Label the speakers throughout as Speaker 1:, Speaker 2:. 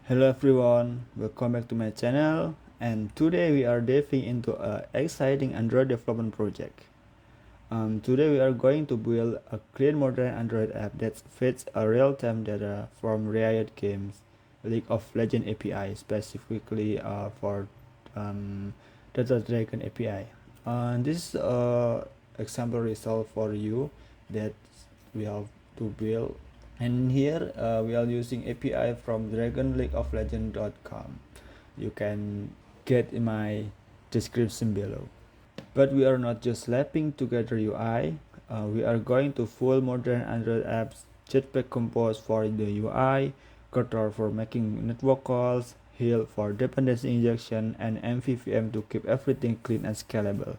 Speaker 1: Hello everyone, welcome back to my channel, and today we are diving into an exciting Android development project. Today we are going to build a clean modern Android app that fits a real-time data from Riot Games League of Legends API, specifically for Data Dragon API. This is a example result for you that we have to build, and here we are using API from dragonleagueoflegends.com. You can get in my description below. But we are not just slapping together UI, we are going to full modern Android apps, Jetpack Compose for the UI, Kotor for making network calls, Heal for dependency injection, and MVVM to keep everything clean and scalable.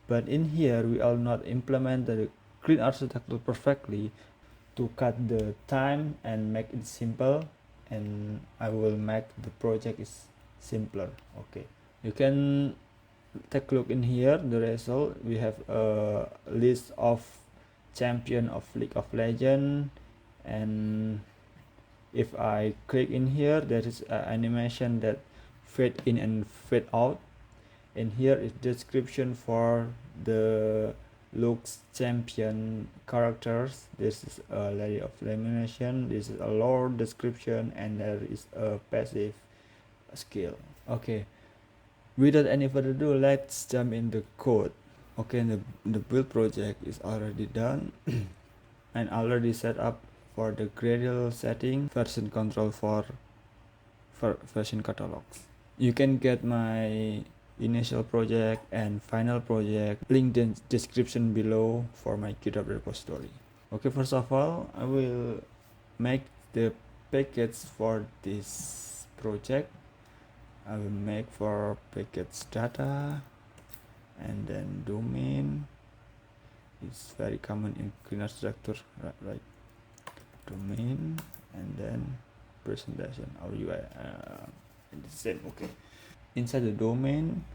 Speaker 1: But in here, we will not implement the clean architecture perfectly to cut the time and make it simple, and I will make the project is simpler. Okay, you can take a look in here the result. We have a list of champion of League of Legends, and if I click in here, there is an animation that fade in and fade out, and here is description for the looks champion characters. This is a layer of lamination, this is a lore description, and there is a passive skill. Okay, without any further ado, let's jump in the code. Okay, the build project is already done and already set up for the Gradle setting, version control for version catalogs. You can get my initial project and final project link in description below for my GitHub repository. Okay, first of all, I will make the package for this project. I will make for package data, and then domain. It's very common in clean architecture, right? Domain, and then presentation or UI. The same. Okay. Inside the domain,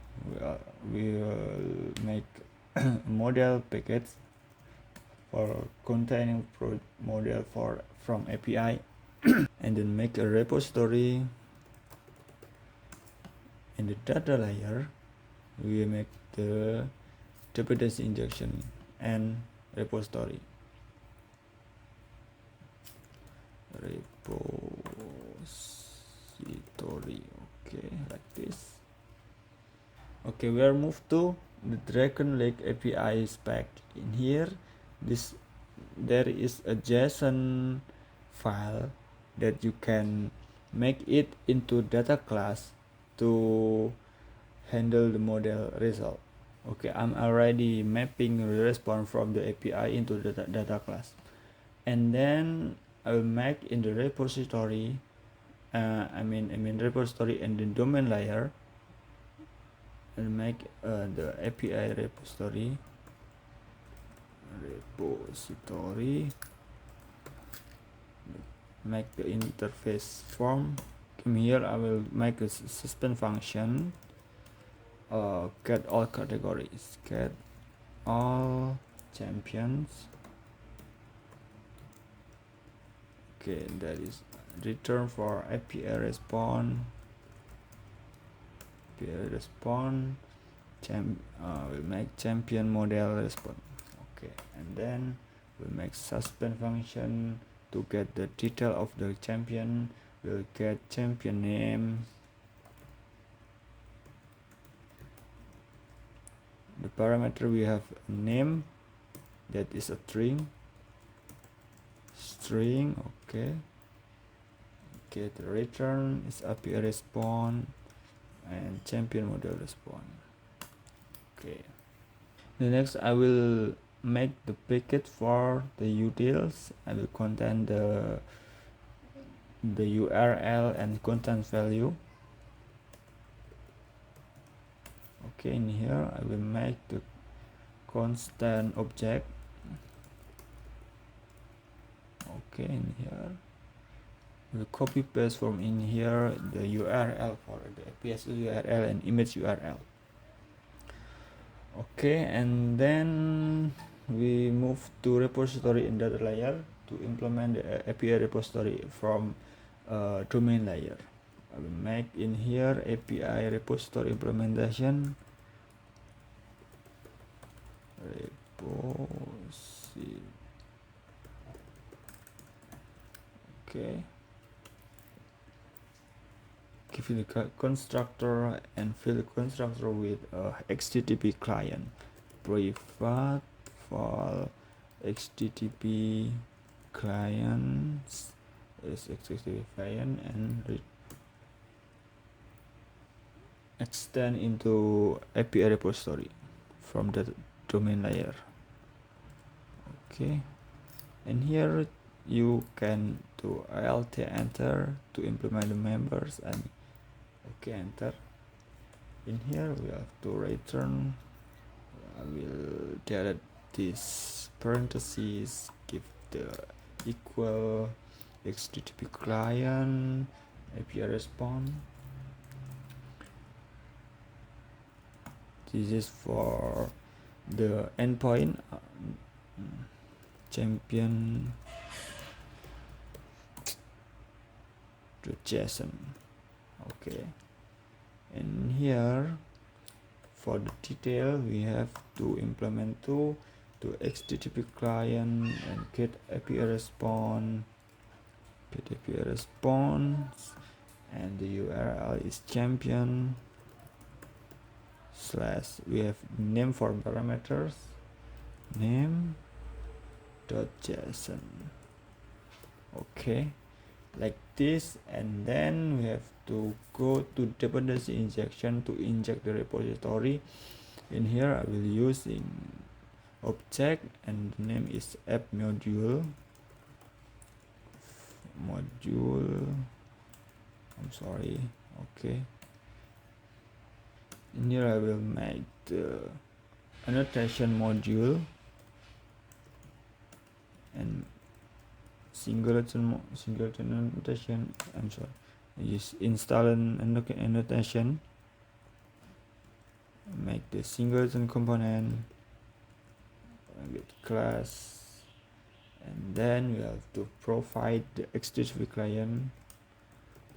Speaker 1: we will make model package for containing model from API, and then make a repository. In the data layer, we make the dependency injection and repository. Okay, like this. Okay, we are moved to the Dragon Lake API spec. In here, there is a JSON file that you can make it into data class to handle the model result. Okay, I'm already mapping the response from the API into the data class, and then I will make in the repository. I mean repository and the domain layer, and make the API repository. Make the interface form. Here I will make a suspend function. Get all categories, get all champions. Okay, that is return for API response. We'll make champion model response. Okay, and then we'll make suspend function to get the detail of the champion. We'll get champion name. The parameter, we have a name that is a string. Okay, get the return is API response and champion model response. Okay, the next I will make the package for the utils. I will contain the URL and content value. Okay, in here I will make the constant object. Okay, in here we'll copy paste from in here the URL for the APS URL and image URL. Okay, and then we move to repository in data layer to implement the API repository from domain layer. I will make in here API repository implementation. Okay, give it a constructor and fill the constructor with a HTTP client, private file HTTP clients is HTTP client, and extend into API repository from the domain layer. Okay, and here you can do alt enter to implement the members, and okay, enter. In here we have to return. I will delete this parentheses, give the equal HTTP client API response. This is for the endpoint champion to JSON. Okay, and here for the detail we have to implement to HTTP client and get API response, and the URL is champion slash, we have name for parameters, name dot JSON. Okay, like this, and then we have to go to dependency injection to inject the repository. In here I will use in object, and the name is app module. I'm sorry. Okay, in here I will make the annotation module and singleton annotation. I'm sorry, use install an annotation, make the singleton component with class, and then we have to provide the HTTP client,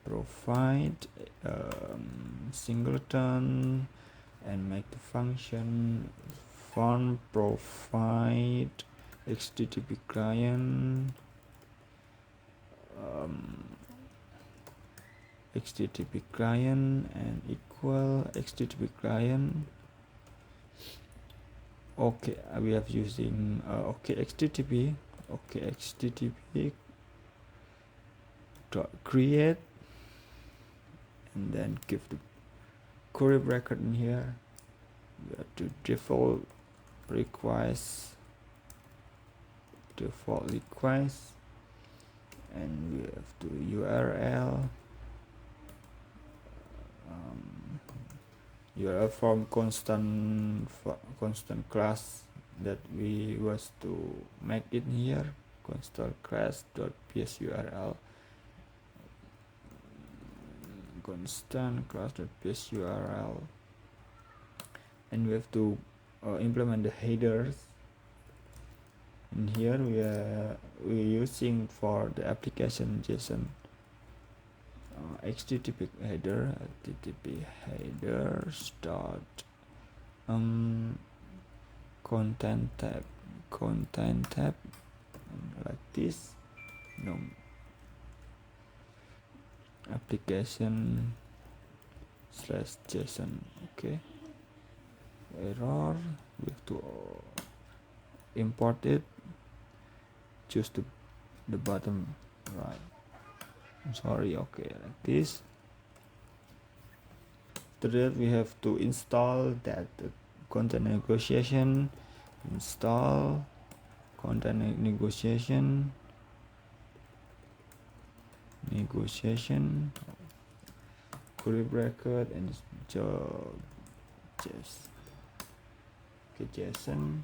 Speaker 1: provide singleton, and make the function font provide HTTP client, HTTP client, and equal HTTP client. Okay, we have using HTTP dot create, and then give the curly bracket in here. We have to default request, and we have to URL from constant class that we was to make it here, constant class dot ps URL, constant class dot ps URL, and we have to implement the headers. In here we're using for the application JSON HTTP headers dot content tab, like this. No, application slash JSON. Okay, error, we have to import it, choose the bottom right. I'm sorry. Okay, like this. After that we have to install that content negotiation, install content negotiation, curly bracket, and just JSON.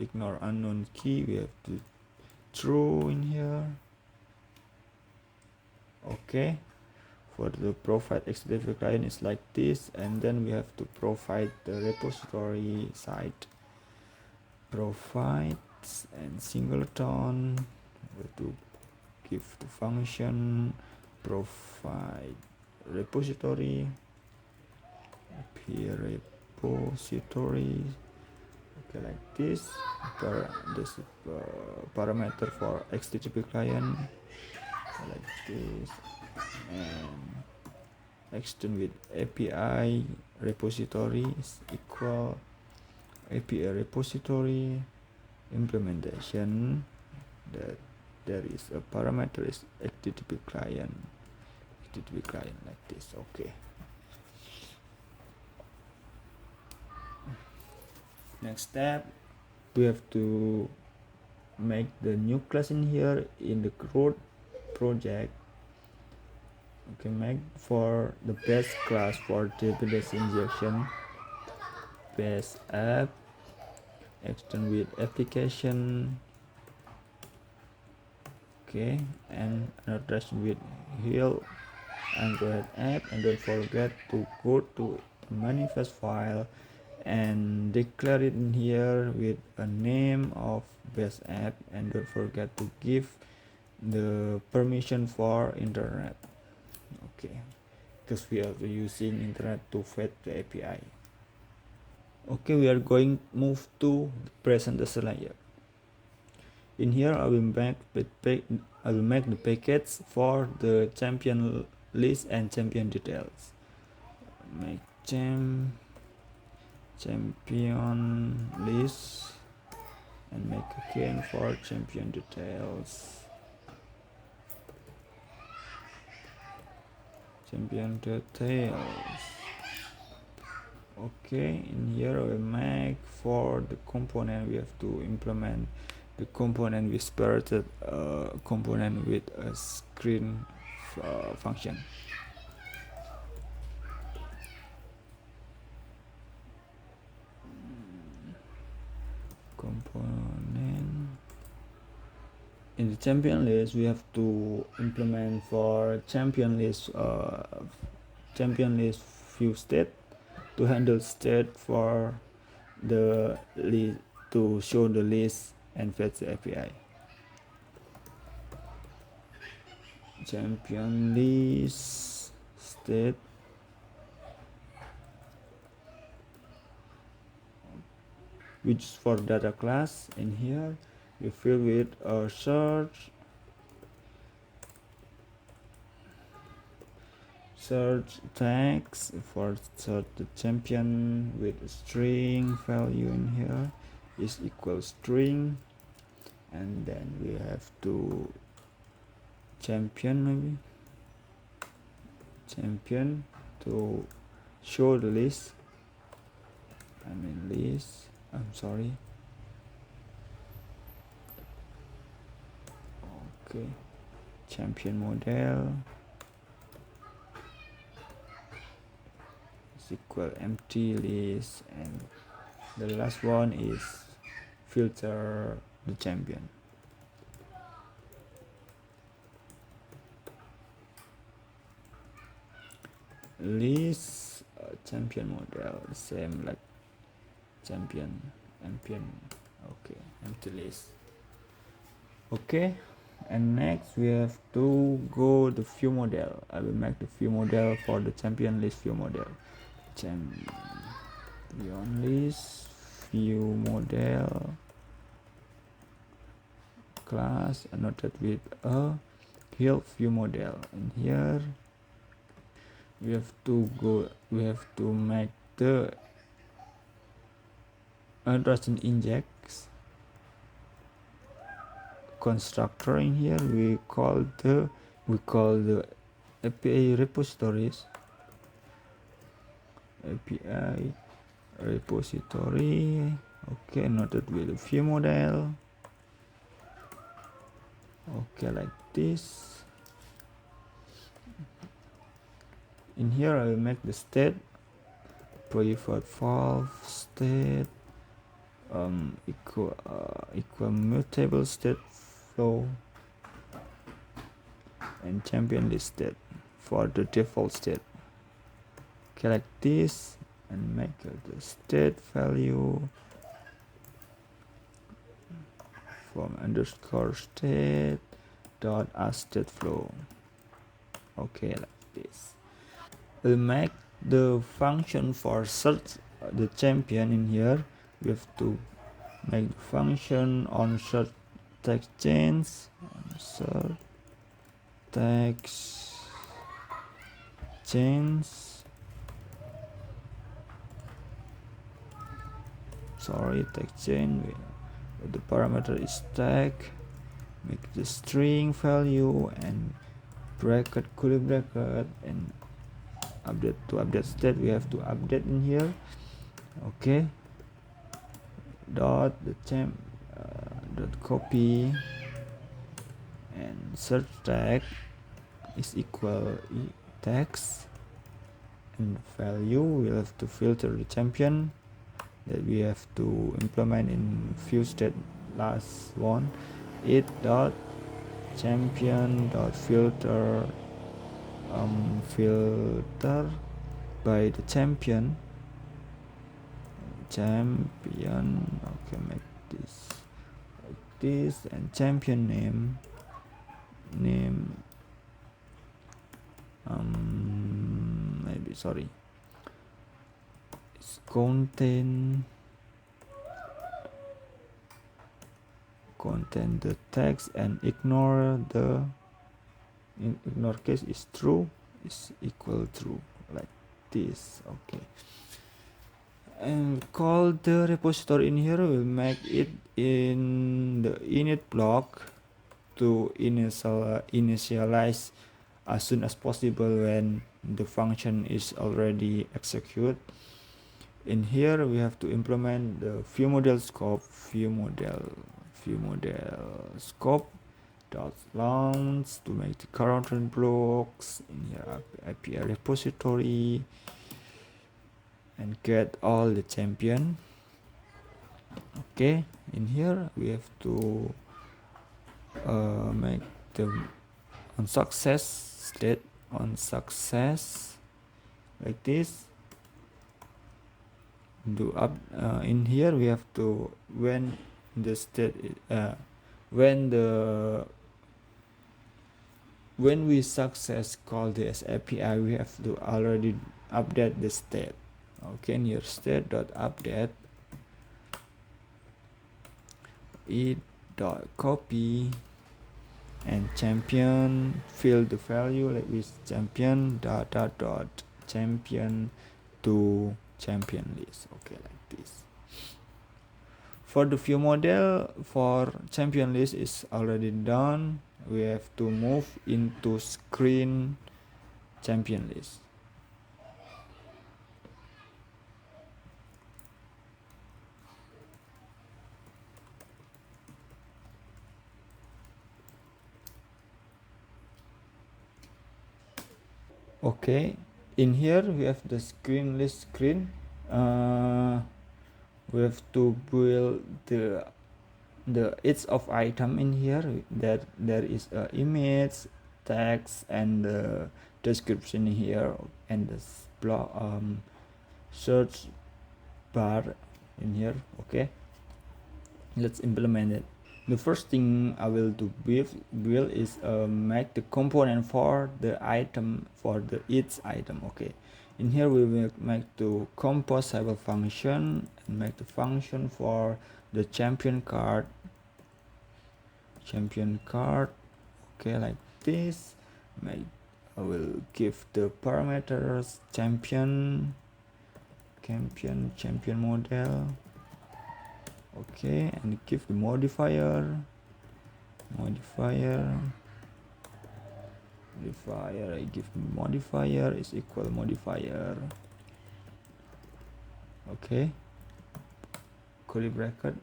Speaker 1: Ignore unknown key, we have to true in here. Okay, for the provide HTTP client is like this, and then we have to provide the repository side, provides and singleton to give the function provide repository, repository, okay, like this. This parameter for HTTP client, like this, and extend with API repository is equal API repository implementation, that there is a parameter is HTTP client like this. Okay, next step, we have to make the new class in here in the root project. Okay, make for the base class for database injection, base app, extend with application, okay, and another with heal Android app, and don't forget to go to manifest file and declare it in here with a name of base app, and don't forget to give the permission for internet, okay, because we are using internet to fetch the API. Okay, we are going move to the presentation layer. In here I will make the packets for the champion list and champion details. Make champion list and make again for champion details. Okay, in here we make for the component, we have to implement the component with spirited component with a screen function. Component in the champion list, we have to implement for champion list view state to handle state for the list, to show the list and fetch the API. Champion list state, which is for data class. In here we fill with a search tags for search the champion with a string value in here is equal string, and then we have to champion to show the list, okay, champion model is equal empty list, and the last one is filter the champion. List champion model, same like champion, okay, empty list. Okay, and next we have to go the view model. I will make the view model for the champion list view model. Champion list view model class annotated with a help view model. In here we have to make the Android injects constructor. In here we call the API repositories, okay, noted with a view model, okay, like this. In here I will make the state private valve state equal mutable state flow, and champion list state for the default state, okay, like this, and make the state value from underscore state dot addStateFlow. Okay, like this. We'll make the function for search the champion. In here we have to make the function on search text change, on search text change, text change. The parameter is tag, make the string value and bracket, curly bracket, and update. To update state we have to update in here. Okay, dot the champ dot copy, and search tag is equal text, and value we'll have to filter the champion that we have to implement in few state. Last one, it dot champion dot filter filter by the champion. Okay, make this like this, and champion name maybe sorry, it's contain the text, and ignore case is true, is equal true, like this. Okay, and call the repository in here. We'll make it in the init block to initialize as soon as possible when the function is already executed. In here we have to implement the viewModel scope, viewModel scope dot launch to make the current blocks in here, API repository, and get all the champion. Okay, in here we have to make the on success state, on success, like this. Do up in here we have to, when the state when we success call this API, we have to already update the state. Okay, in here state dot update it dot copy, and champion fill the value like this, champion dot champion to champion list. Okay, like this. For the view model for champion list is already done. We have to move into screen champion list. Okay, in here we have the screen list screen. We have to build the each of item in here, that there is a image, text, and the description here, and the block search bar in here. Okay, let's implement it. The first thing I will do build is make the component for the item, for the each item. Okay, in here we will make the composable function and make the function for the champion card. Okay, like this. I will give the parameters champion model. Okay, and give the modifier. I give modifier is equal modifier. Okay, curly bracket.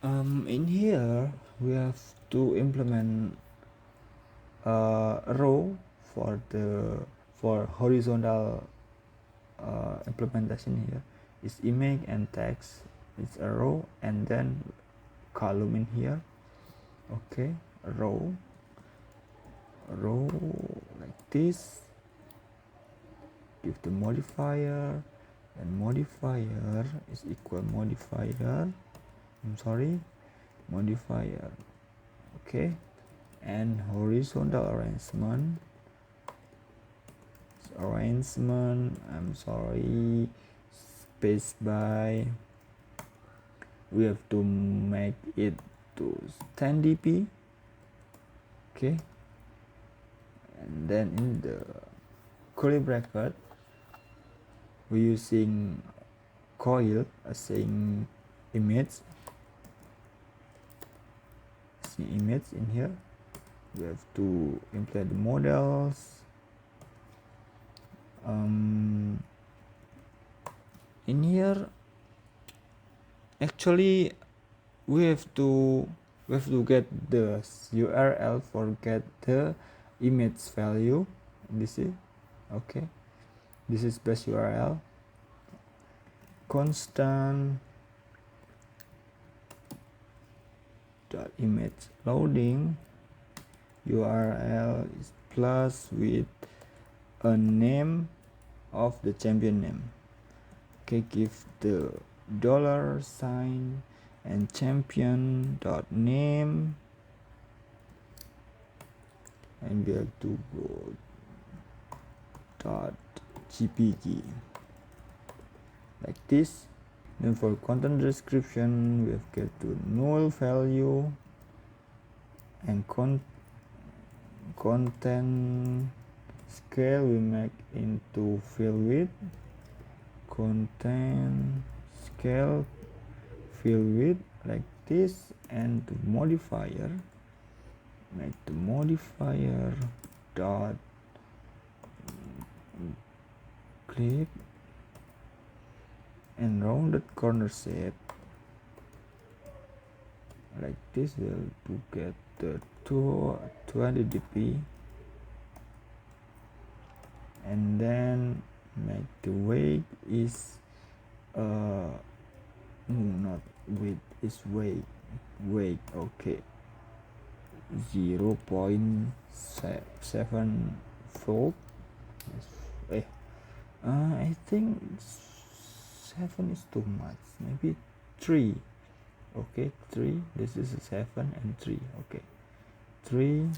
Speaker 1: In here we have to implement a row for horizontal implementation. Here is image and text, it's a row, and then column in here. Okay, a row like this. Give the modifier, and modifier is equal modifier. Okay, and horizontal arrangement. I'm sorry, space by, we have to make it to 10 dp. Okay, and then in the curly bracket we're using coil as an image in here. We have to implement the models. In here actually we have to get the URL for get the image value. This is okay, this is base URL constant dot image loading URL is plus with a name of the champion name. Okay, give the $sign and champion dot name, and we have to go dot jpg like this. Then for content description we have get to null value and content scale we make into fill width, content scale fill width like this, and the modifier make the modifier dot click and rounded corner shape like this. We'll to get the 20 dp, and then make the weight is not width, is weight, okay, 0.7 volt. I think 7 is too much, maybe 3. Okay, 3, this is a 7 and 3. Okay, 3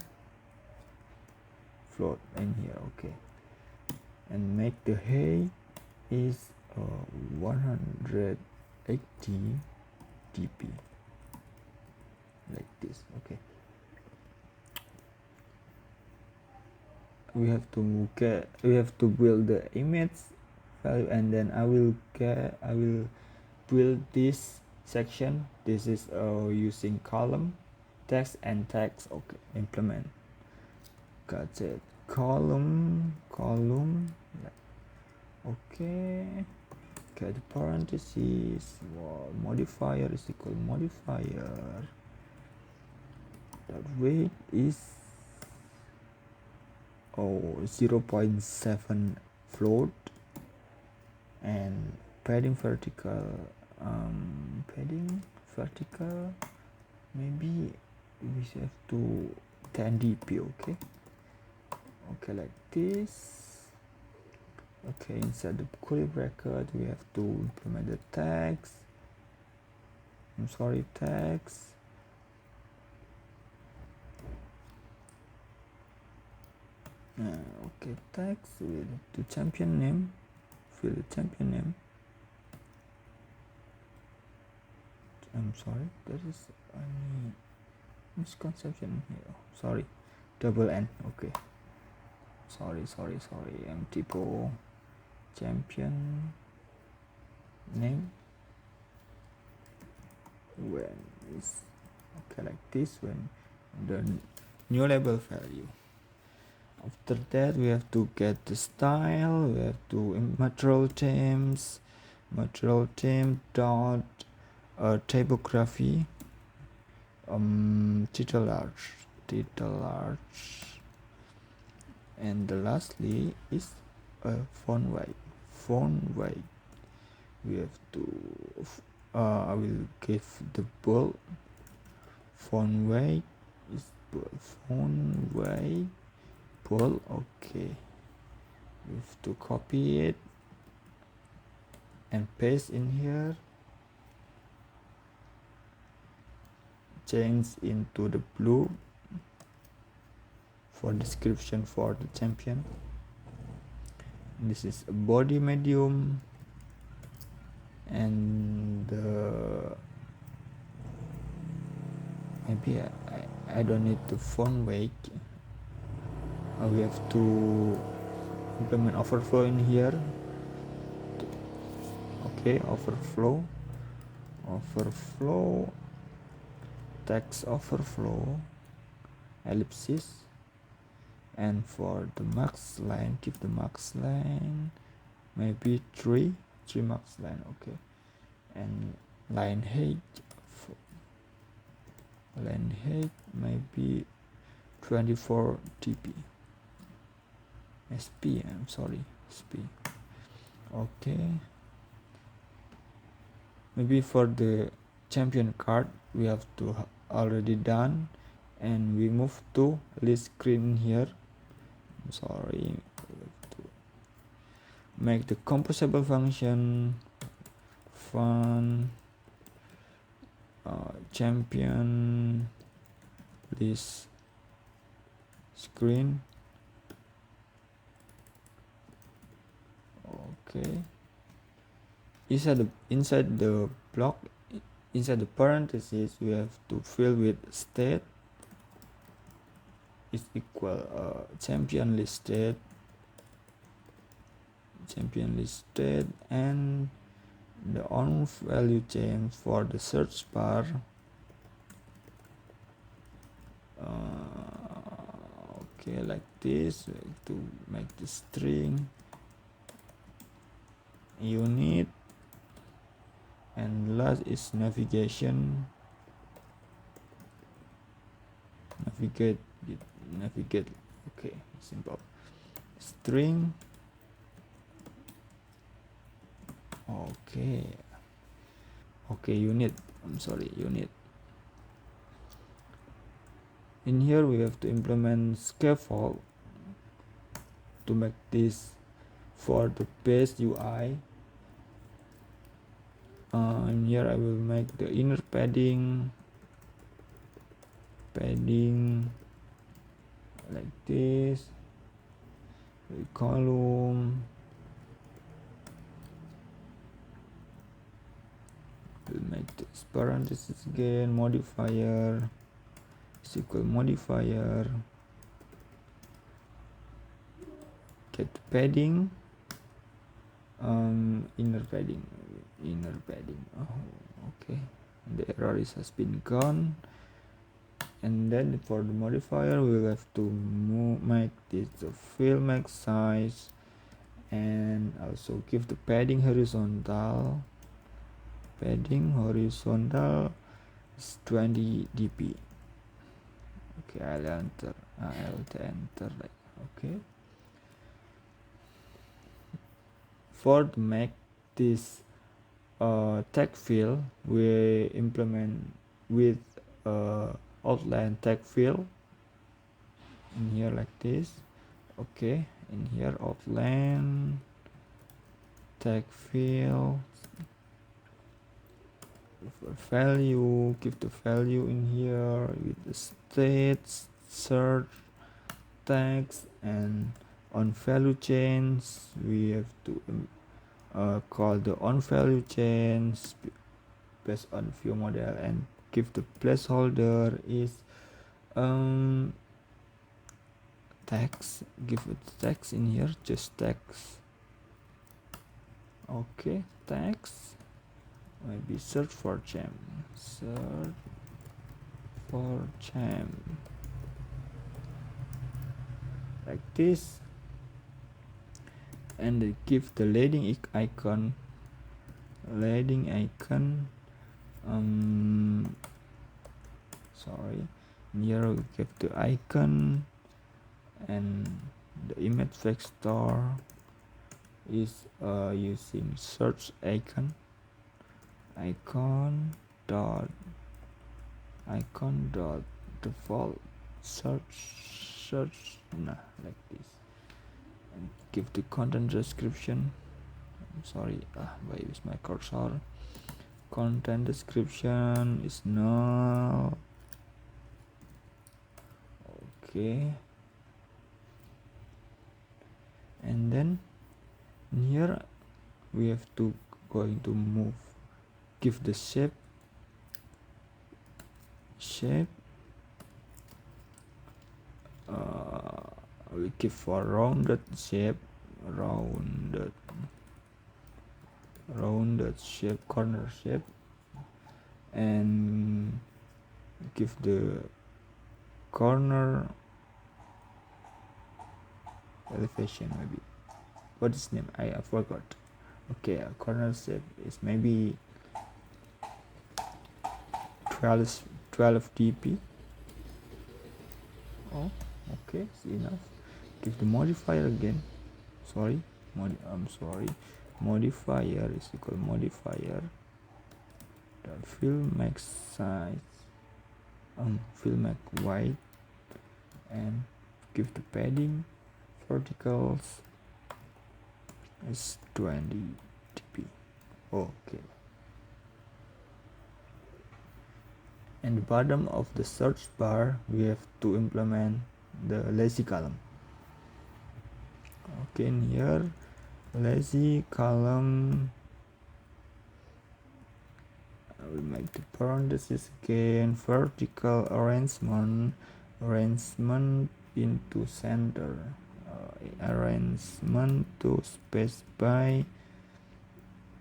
Speaker 1: float in here. Okay, and make the height is 180 dp like this. Okay, we have to build the image value, and then I will build this section. This is using column, text and text. Okay, implement, got it, column, okay, get parentheses, modifier is equal modifier that weight is 0.7 float, and padding vertical, maybe we have to 10 dp. Okay, like this. Okay, inside the curly bracket we have to implement the text. Text. Okay, text with the champion name. Fill the champion name. I'm sorry, there is any misconception here. Sorry, double N. Okay, sorry, I'm typo. Champion name when is okay like this, when the new label value. After that we have to get the style. We have to material theme dot typography, title large, and lastly is font weight. We have to I will give the bold. Font weight is bold. Okay, we have to copy it and paste in here, change into the blue, for description for the champion. This is a body medium, and maybe I don't need the font weight. We have to implement overflow in here. Okay, overflow, text overflow, ellipsis, and for the max line, give the max line maybe three max line. Okay, and line height maybe 24 dp sp. I'm sorry, sp. Okay, maybe for the champion card we have to already done, and we move to list screen here. I'm sorry, to make the composable function fun champion list screen. Okay, inside the block, inside the parentheses, we have to fill with state is equal champion listed, and the on value chain for the search bar. Okay, like this, to make the string unit, and last is navigate. Okay, simple string. Okay, unit. I'm sorry, unit. In here we have to implement scaffold to make this for the base UI. In here I will make the inner padding like this, the column, we'll make this parenthesis again, modifier is equal modifier, get padding, inner padding. Okay, the error has been gone. And then for the modifier we will have to make this the fill max size, and also give the padding horizontal is 20 dp. Okay, I'll enter like okay. For to make this tag fill, we implement with outline tag fill in here like this. Okay, in here outline tag fill value, give the value in here with the states, search, tags, and on value chains we have to call the on value chains based on view model, and give the placeholder is text. Give it text in here, just text. Okay, text, maybe search for gem, like this, and give the leading icon, sorry, here we give the icon, and the image vector is using search icon dot default search like this, and give the content description. I'm sorry, why is my cursor? Content description is null. Okay, and then in here we have to going to give the shape we give for rounded shape, corner shape, and give the corner elevation. Maybe what is name, I forgot. Okay, a corner shape is maybe 12 dp. Oh, okay, it's enough. Give the modifier again. Modifier is equal modifier dot fill max size, fill max white, and give the padding verticals is 20 dp. Okay, and the bottom of the search bar we have to implement the lazy column. Okay, in here lazy column, I will make the parenthesis again, vertical arrangement into center, arrangement to space by,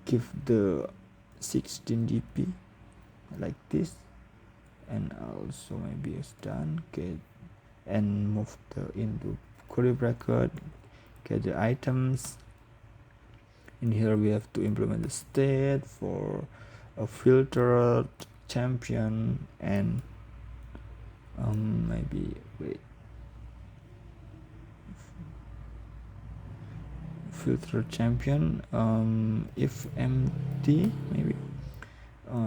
Speaker 1: give the 16 dp like this, and also maybe it's done. Okay, and move the into curly bracket. Okay, the items in here we have to implement the state for a filtered champion, and maybe filter champion, if empty, maybe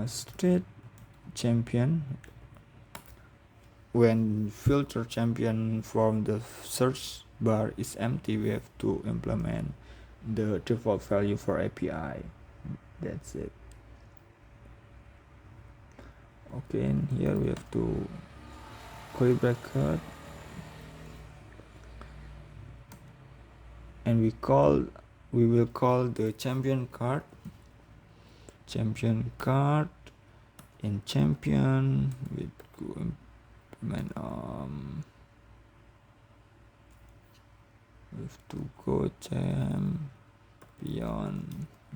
Speaker 1: state champion. When filter champion from the search bar is empty, we have to implement the default value for API. That's it. Okay, and here we have to curly bracket, and we will call the champion card in champion with implement we have to go champion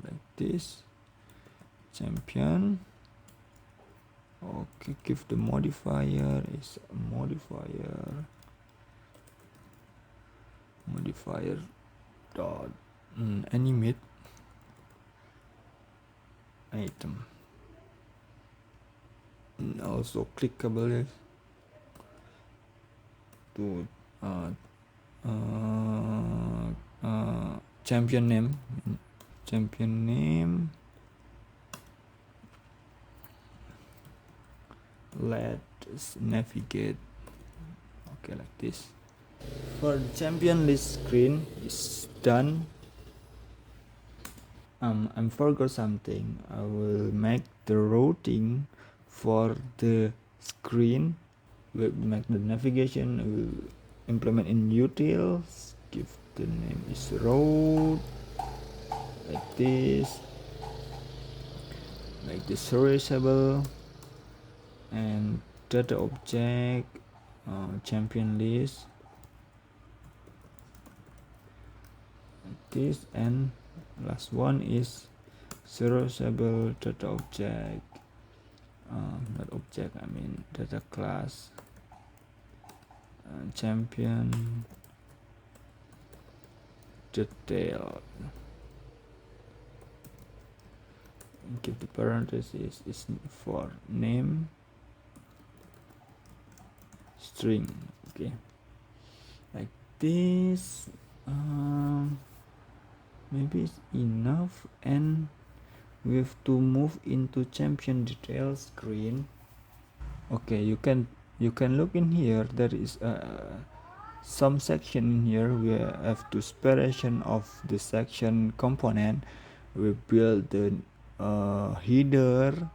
Speaker 1: like this, champion. Okay, give the modifier is a modifier dot animate item, and also clickable to champion name, let's navigate. Okay, like this. For the champion list screen is done. I forgot something. I will make the routing for the screen. We'll make the navigation. We'll implement in utils. Give the name is route like this. Make the serializable and data object champion list like this, and last one is serializable data object, not object, I mean data class, champion detail. And keep the parenthesis is for name string. Okay, like this. Maybe it's enough, and we have to move into champion detail screen. Okay, you can look in here. There is some section in here. We have to separation of the section component. We build the header,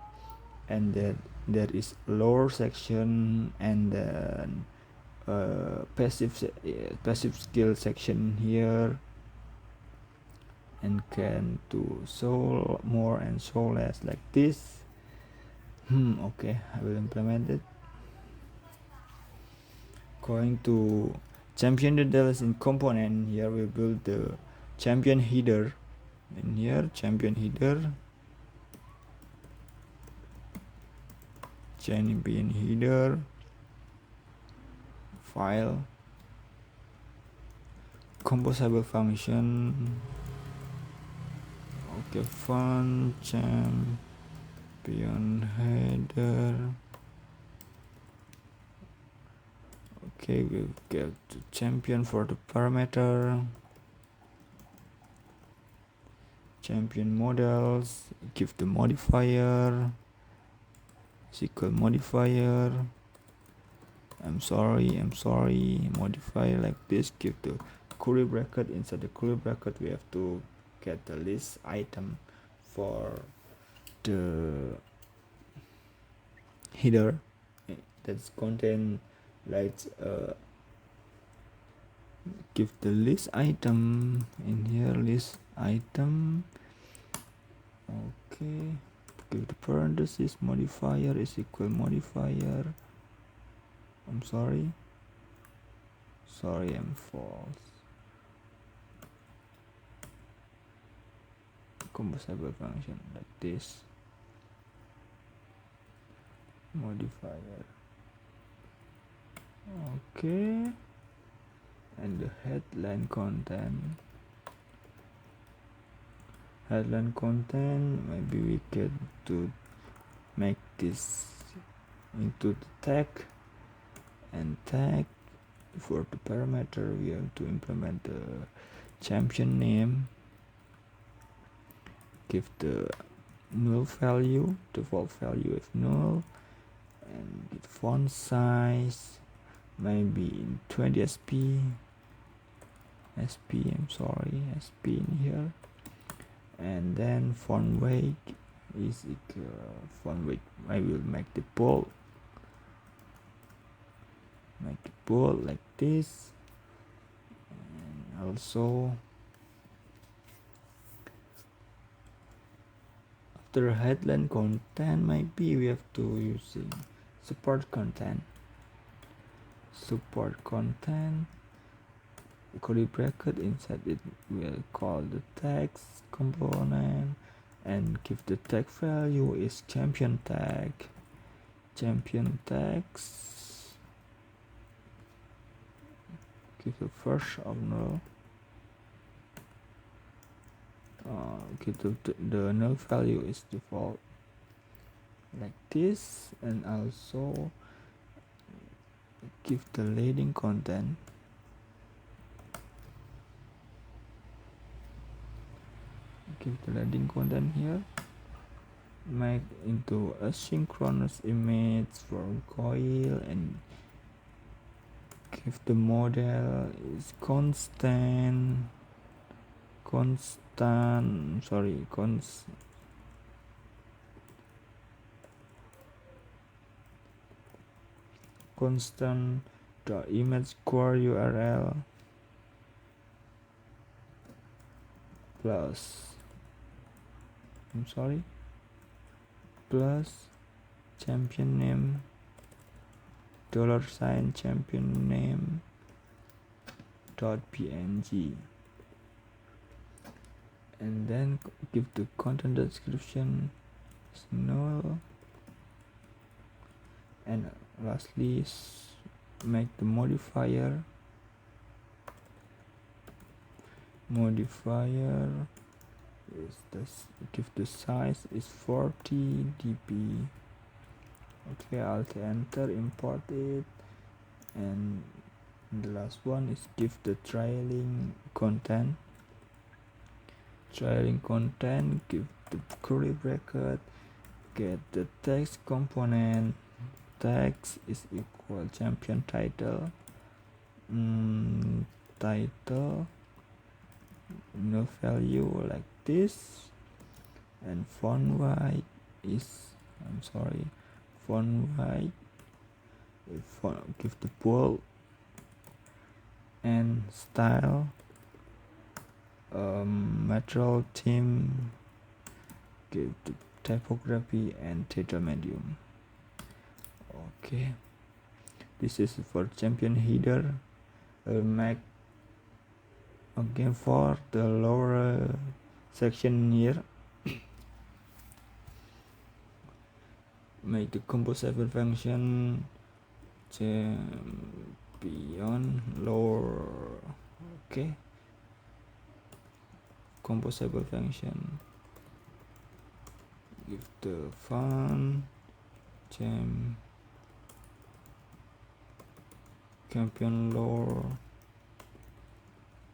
Speaker 1: and then there is lower section, and then passive skill section here, and can to show more and show less like this. Okay, I will implement it. Going to champion details in component. Here we build the champion header. In here, champion header, champion header, file, composable function. Okay, fun champion header. Okay, we'll get the champion for the parameter, champion models, give the modifier, SQL modifier. I'm sorry, modifier like this, give the curly bracket. Inside the curly bracket we have to get the list item for the header that's contain like give the list item in here, list item. Okay, give the parenthesis modifier is equal modifier. I'm sorry, I'm false. Composable function like this, modifier. Okay, and the headline content, maybe we get to make this into the tag, and tag for the parameter we have to implement the champion name, give the null value, default value is null, and the font size maybe in 20 sp, sp in here, and then font weight is equal font weight. I will make the bold like this, and also after headline content maybe we have to using support content, curly bracket. Inside it we'll call the text component and give the tag value is champion text, give the first of null, give the null value is default like this, and also give the leading content, here, make into a synchronous image for coil, and give the model is constant the image core URL plus champion name $ champion name .png, and then give the content description is null, and lastly make the modifier is this, give the size is 40 dp. Okay, Alt enter, import it, and the last one is give the trailing content, give the curly bracket, get the text component, text is equal champion title, no value like this, and font weight is give the bold, and style material theme, give the typography and title medium. Okay, this is for champion header. I'll make again for the lower section here. Make the composable function champion lower. Okay, composable function, give the font champion lower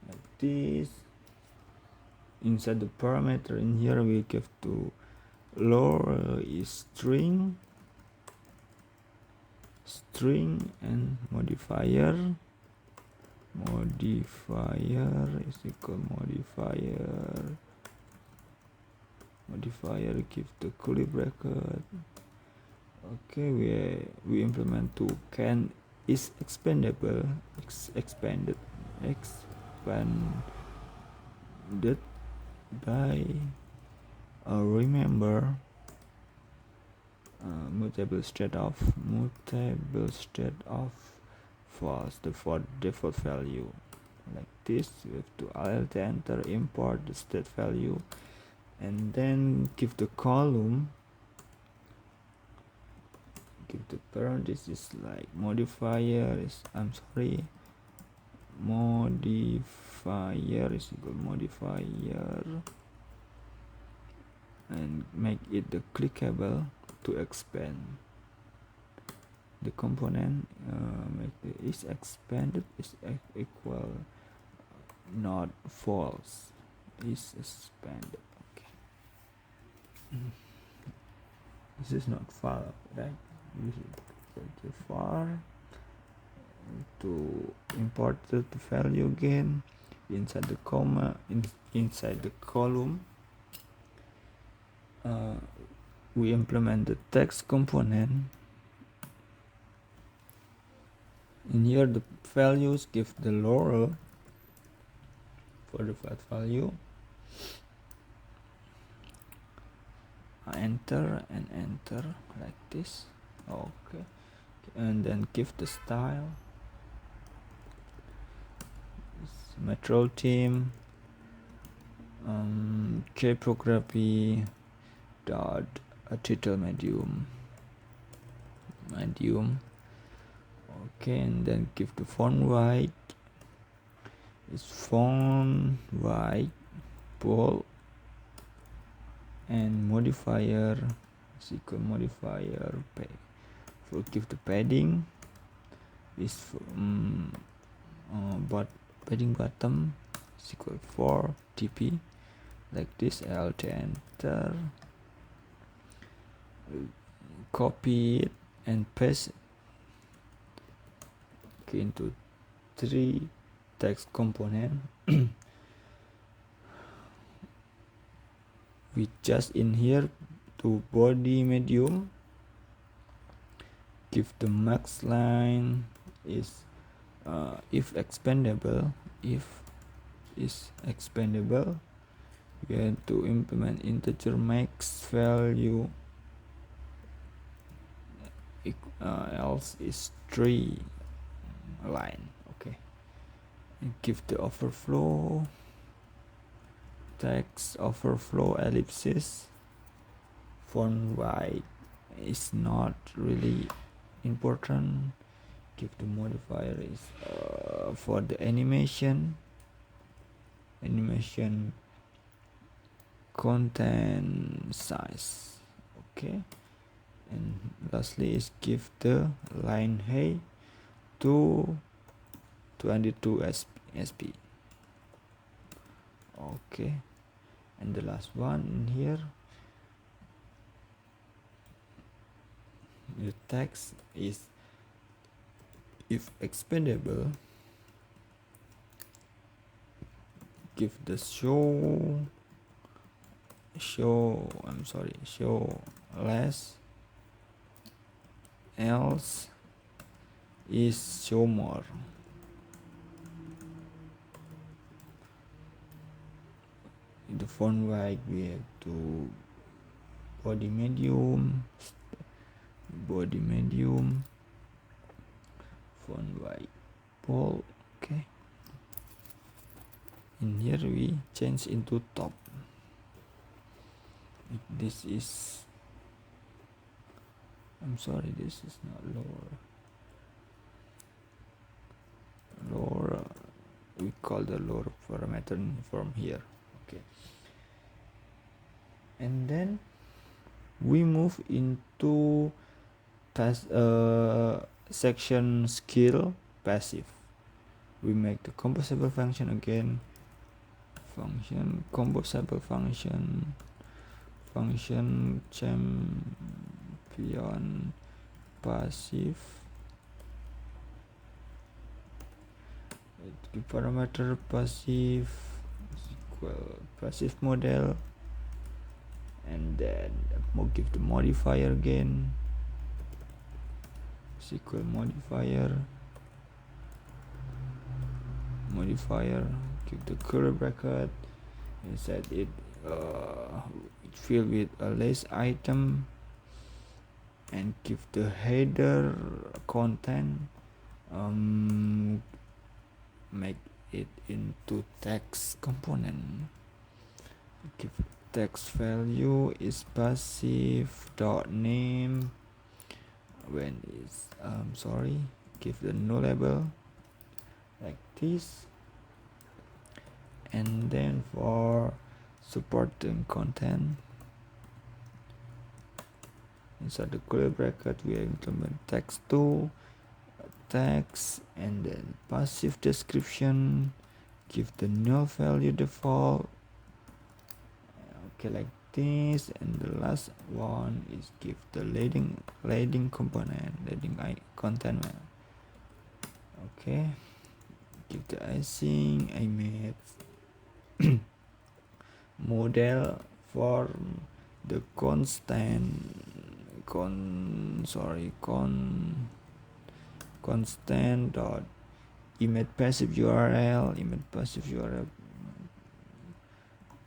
Speaker 1: like this. Inside the parameter in here we give to lower is string and modifier is equal modifier give the curly bracket. Okay, we implement to can is expanded by remember mutable state of false, the default value like this. We have to alt enter, import the state value, and then give the column, give the parenthesis like modifier is modifier is equal modifier, and make it the clickable to expand the component. Make the is expanded is equal not false, is expanded. Okay, this is not far, right? We should go too far to import the value again inside the comma inside the column. We implement the text component. In here the values give the lower for the flat value, enter and enter like this. Okay, and then give the style metro theme, typography dot title medium. Okay, and then give the font white is font white bold, and modifier is equal modifier pay. So give the padding is but padding bottom is equal 4 dp like this. Alt enter, copy it and paste it into 3 text component. We just in here to body medium, give the max line is if expandable, we have to implement integer max value, else is 3 line. Okay, and give the overflow text overflow ellipsis. Font white is not really important. Give the modifier is for the animation content size. Okay, and lastly is give the line height to 22 sp. Okay, and the last one in here, the text is if expandable, give the show less, else is show more. the font weight we have to body medium, font weight bold. Okay, in here we change into top. This is, I'm sorry, this is not lower, we call the lower parameter from here. Okay, and then we move into section skill passive. We make the composable function again, composable function champion passive, the parameter passive equal passive model, and then we'll give the modifier again equal modifier, give the curly bracket, and set it fill with a list item, and give the header content, make it into text component. Give text value is passive dot name when it's give the no label like this. And then for supporting content, inside the curly bracket we implement text2 text, and then passive description, give the null value default. Okay, like this. And the last one is give the leading component, leading content. Okay, give the async image model for the constant dot image passive URL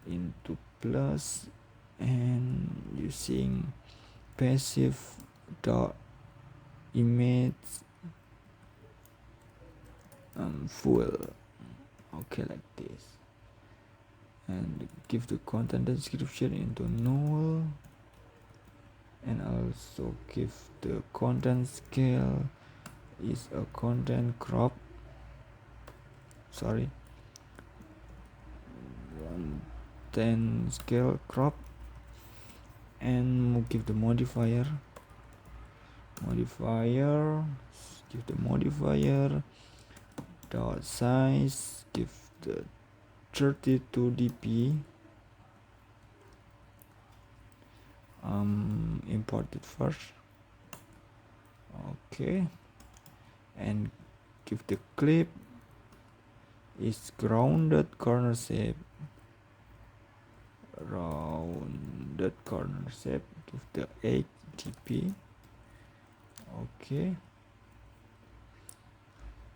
Speaker 1: into plus, and using passive dot image full. Okay, like this. And give the content description into null, and also give the content scale is a content crop, 110 scale crop, and we'll give the modifier give the modifier dot size, give the 32 dp, import it first. Okay, and give the clip is rounded corner shape, give the 8 dp. Okay,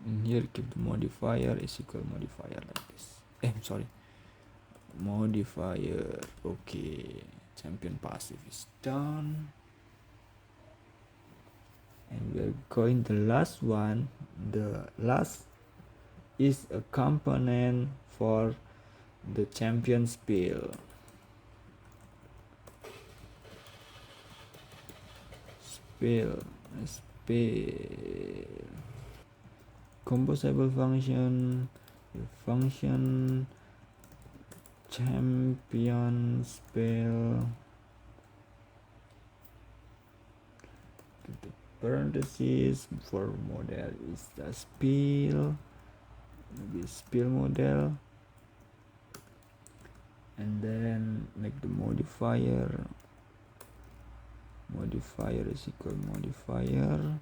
Speaker 1: and here give the modifier is equal modifier like this. Modifier. Okay, champion passive is done. And we're going the last one. The last is a component for the champion spill. Composable function champion spill, the parentheses for model is the spill, maybe spill model, and then make the modifier is equal modifier,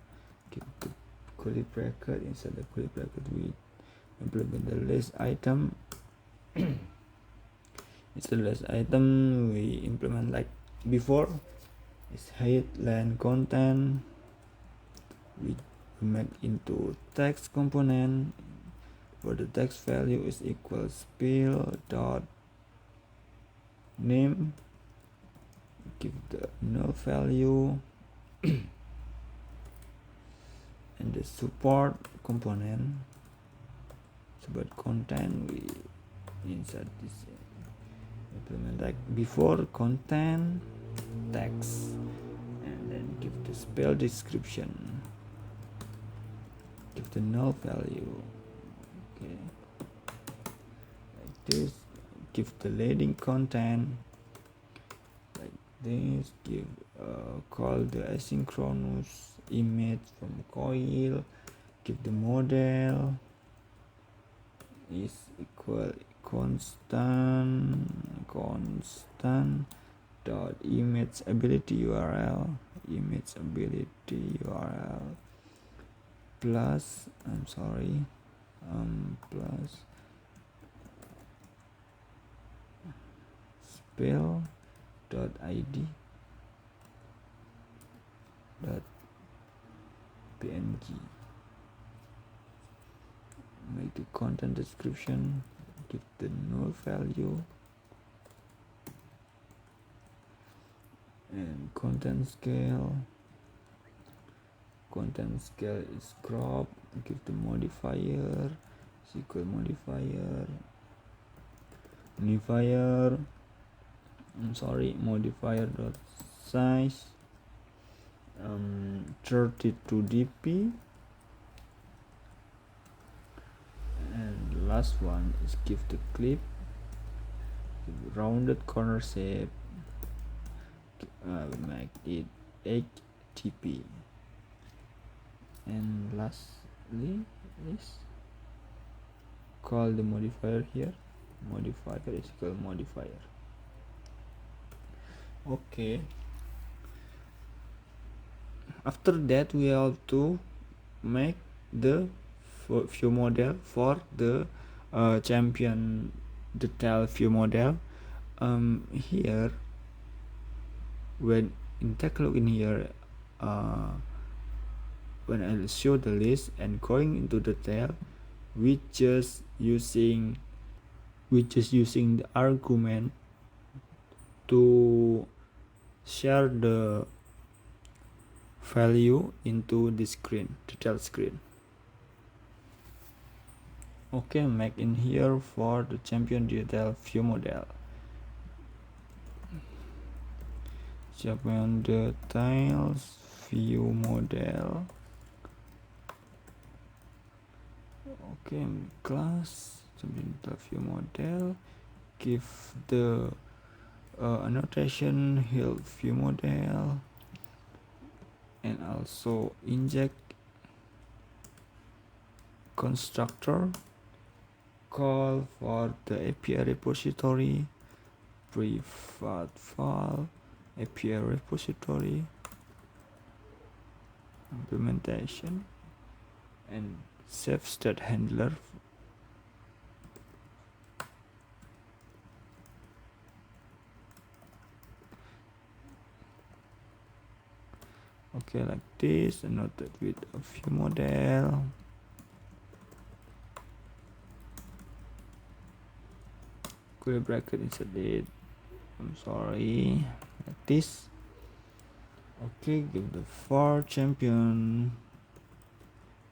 Speaker 1: give the curly bracket, inside the curly bracket we implement the list item. It's the list item we implement like before. It's headline content, we make into text component, where the text value is equal spill dot name, give the null value, and the support component, support content, we insert this, implement like before, content text, and then give the spell description, give the null value, okay, like this, give the leading content like this, give call the asynchronous image from coil, give the model is equal constant dot image ability URL plus plus spell dot id dot png. Make the content description, give the null value, and content scale is crop, give the modifier is equal modifier dot size 32 dp, and last one is give the clip, give rounded corner shape, make it HTTP, and lastly is call the modifier here, modifier is equal modifier. Okay, after that we have to make the view model for the champion detail view model. Here when take a look in here, when I show the list and going into detail, we just using the argument to share the value into the screen, detail screen. Okay, make in here for the champion detail view model. Champion details view model. Okay, class champion detail view model. Give the annotation help view model, and also inject constructor call for the API repository, private file API repository implementation, and safe state handler. Okay, like this, annotate with a view model. Square bracket inside it. Like this. Okay, give the for champion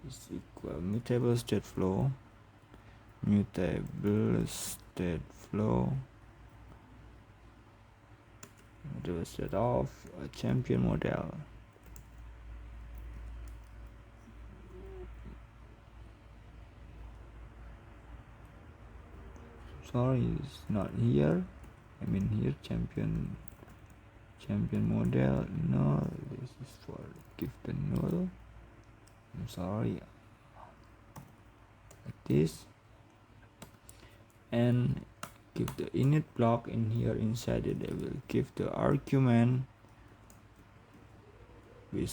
Speaker 1: is equal mutable state flow, mutable state of a champion model. Sorry, it's not here. I mean here champion model. No, this is for give the null. I'm sorry, like this, and give the init block in here. Inside it I will give the argument which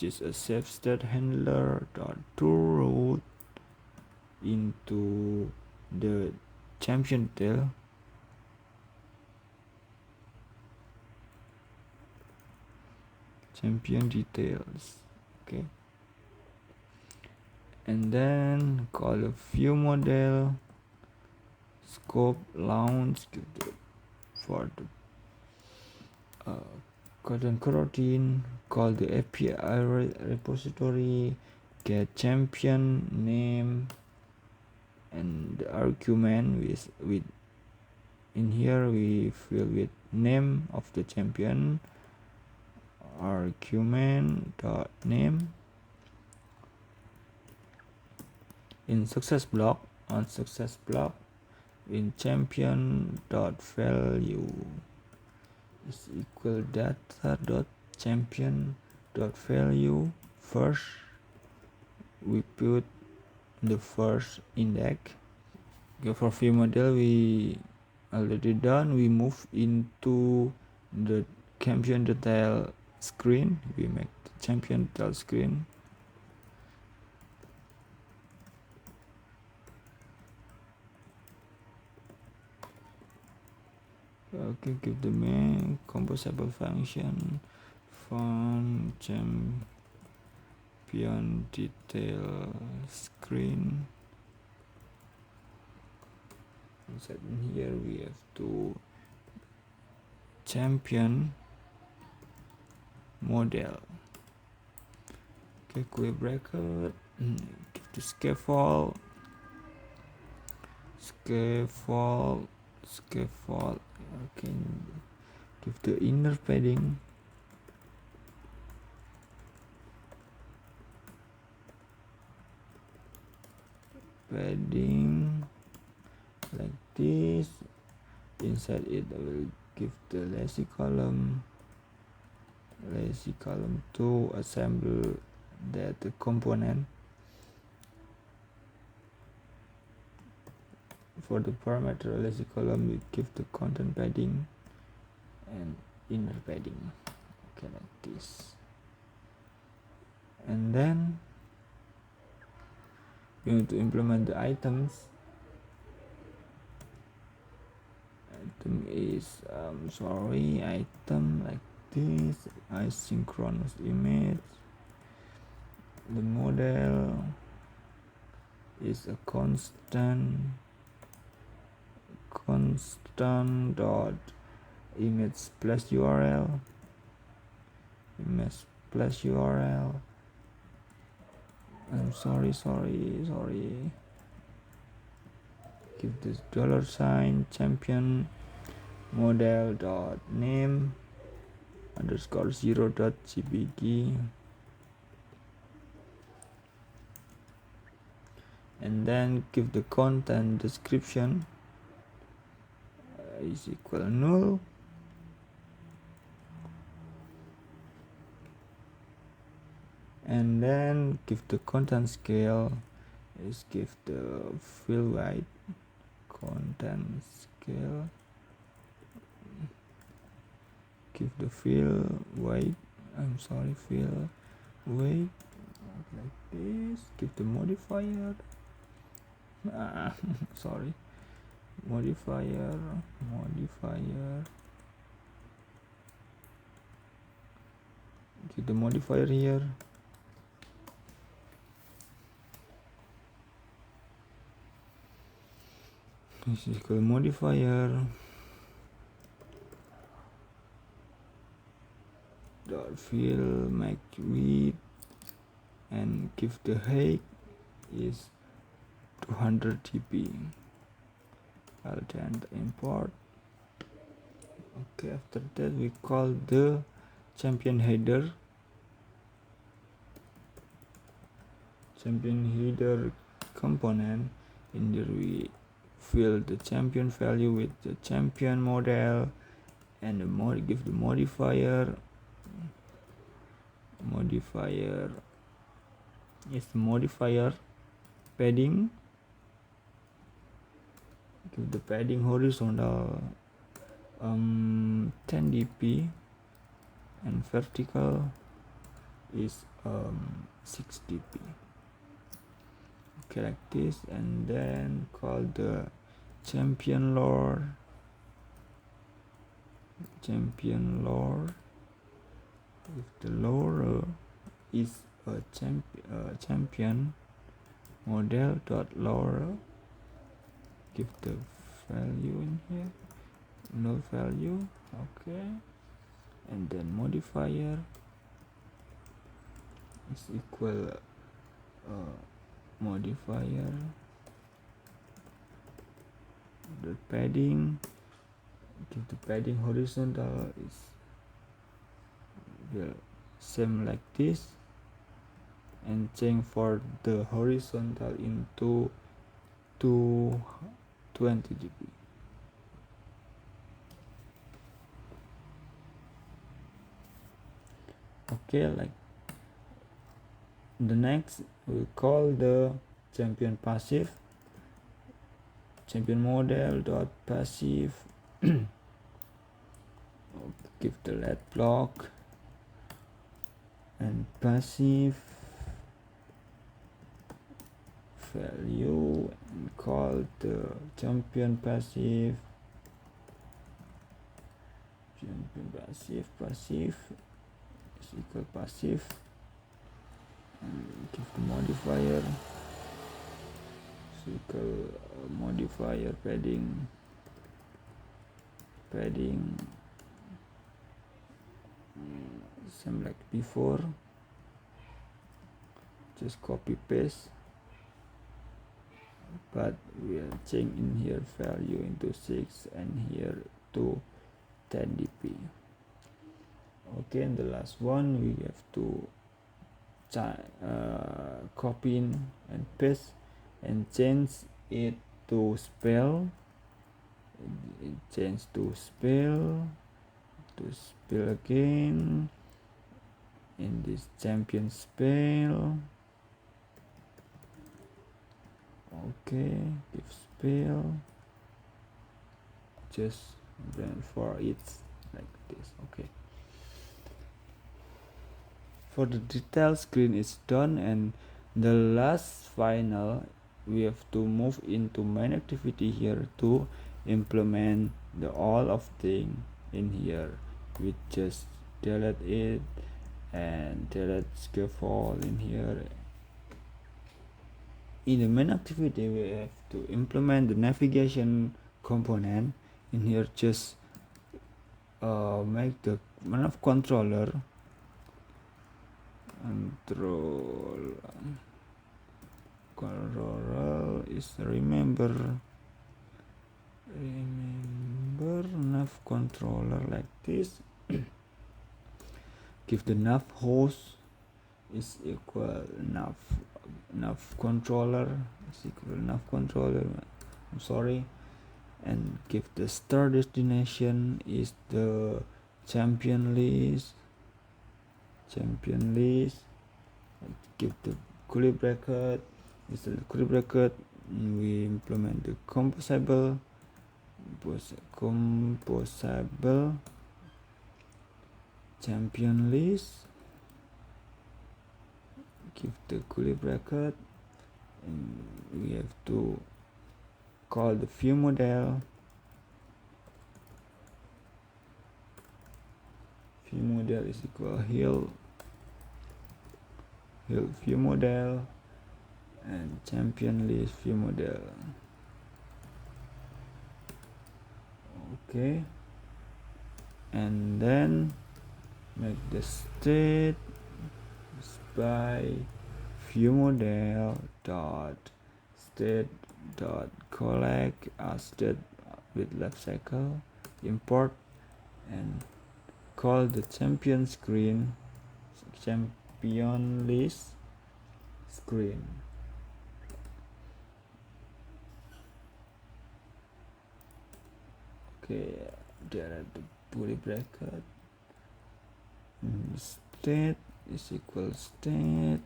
Speaker 1: is a safe state handler dot to route into the champion detail. Champion details. Okay, and then call a view model scope launch, give the for the content coroutine, call the API repository, get champion name, and the argument with in here we fill with name of the champion, argument dot name. In success block, on success block, in champion dot value is equal data dot champion dot value. First we put the first index. Okay, for view model we already done. We move into the champion detail screen. We make the champion detail screen. Okay, give the main composable function font champion detail screen. Inside in here we have to champion model. Okay, curly bracket, give the scaffold, okay, give the inner padding, like this. Inside it I will give the lazy column to assemble that component. For the parameter lazy column we give the content padding and inner padding, okay, like this. And then we need to implement the items. Item is item like this, asynchronous image. The model is a constant dot image plus URL, I'm sorry, give this $sign champion model dot name underscore 0 dot jpg, and then give the content description is equal null, and then give the content scale is give the fill weight content scale, give the fill weight like this, give the modifier modifier, give the modifier here, this is equal modifier dot fill make width, and give the height is 200 dp. I'll then import. Okay, after that we call the champion header component. In there we fill the champion value with the champion model, and give the modifier is modifier padding, give the padding horizontal 10 dp, and vertical is 6 dp. Okay, like this, and then call the champion lore if the lore is a champion model dot lore, give the value in here null value. Okay, and then modifier is equal modifier, the padding, give the padding horizontal is the same like this, and change for the horizontal into 220 dp. Okay, like the next we call the champion passive, champion model dot passive. Give the let block and passive value and call the champion passive is equal passive, and give the modifier is equal modifier padding same like before, just copy paste, but we are change in here value into 6 and here to 10 dp. Okay, and the last one we have to copy in and paste and change it to spell, change to spell again in this champion spell. Okay, give spell, just brand for it like this. Okay, for the detail screen is done, and the last final we have to move into main activity here to implement the all of thing in here. We just delete it and delete scaffold in here. In the main activity we have to implement the navigation component in here. Just make the nav controller is remember nav controller like this. Give the nav host is equal nav controller is equal nav controller, I'm sorry, and give the start destination is the champion list, give the curly bracket is the curly bracket. We implement the composable champion list, give the curly bracket, and we have to call the view model is equal hill view model and champion list view model. Okay, and then make the state by view model dot state dot collect as state with life cycle, import and call the champion list screen. Okay, there are the curly bracket, state is equal state,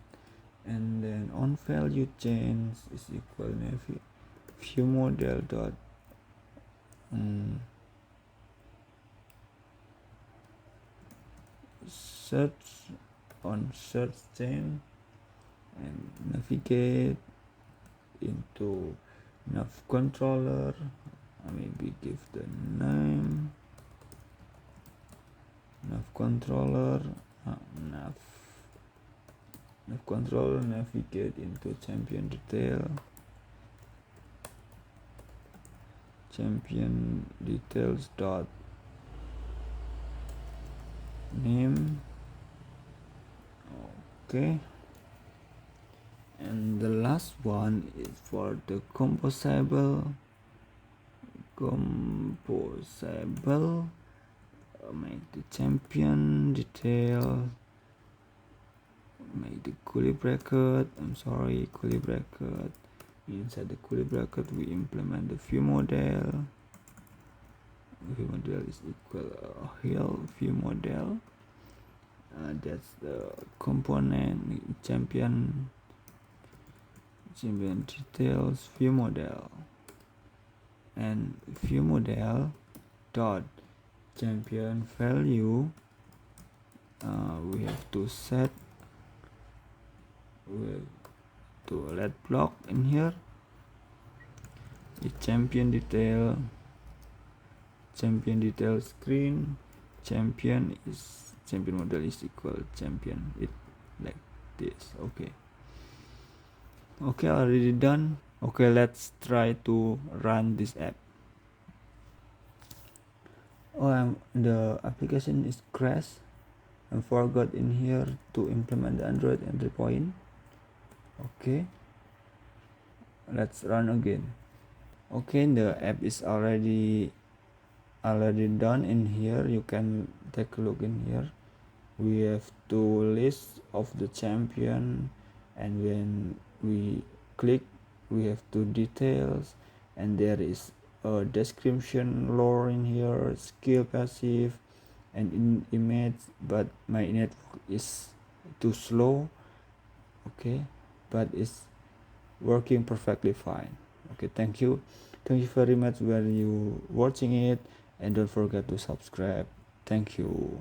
Speaker 1: and then on value change is equal view model dot search on search chain and navigate into nav controller. Maybe give the name nav controller, navigate into champion detail, champion details dot name. Okay, and the last one is for the composable. Make the champion detail, make the curly bracket. Curly bracket. Inside the curly bracket we implement the view model. View model is equal hill view model. That's the component champion details view model, and view model dot champion value. We have to set to let block in here the champion detail screen. Champion model is equal champion, it like this. Okay, already done. Okay, let's try to run this app. The application is crashed. I forgot in here to implement the Android entry point. Okay, let's run again. Okay, the app is already done. In here you can take a look. In here we have to list of the champion, and when we click we have to details, and there is a description lore in here, skill passive, and in image, but my network is too slow. Okay, but it's working perfectly fine. Okay, thank you very much when you watching it, and don't forget to subscribe. Thank you.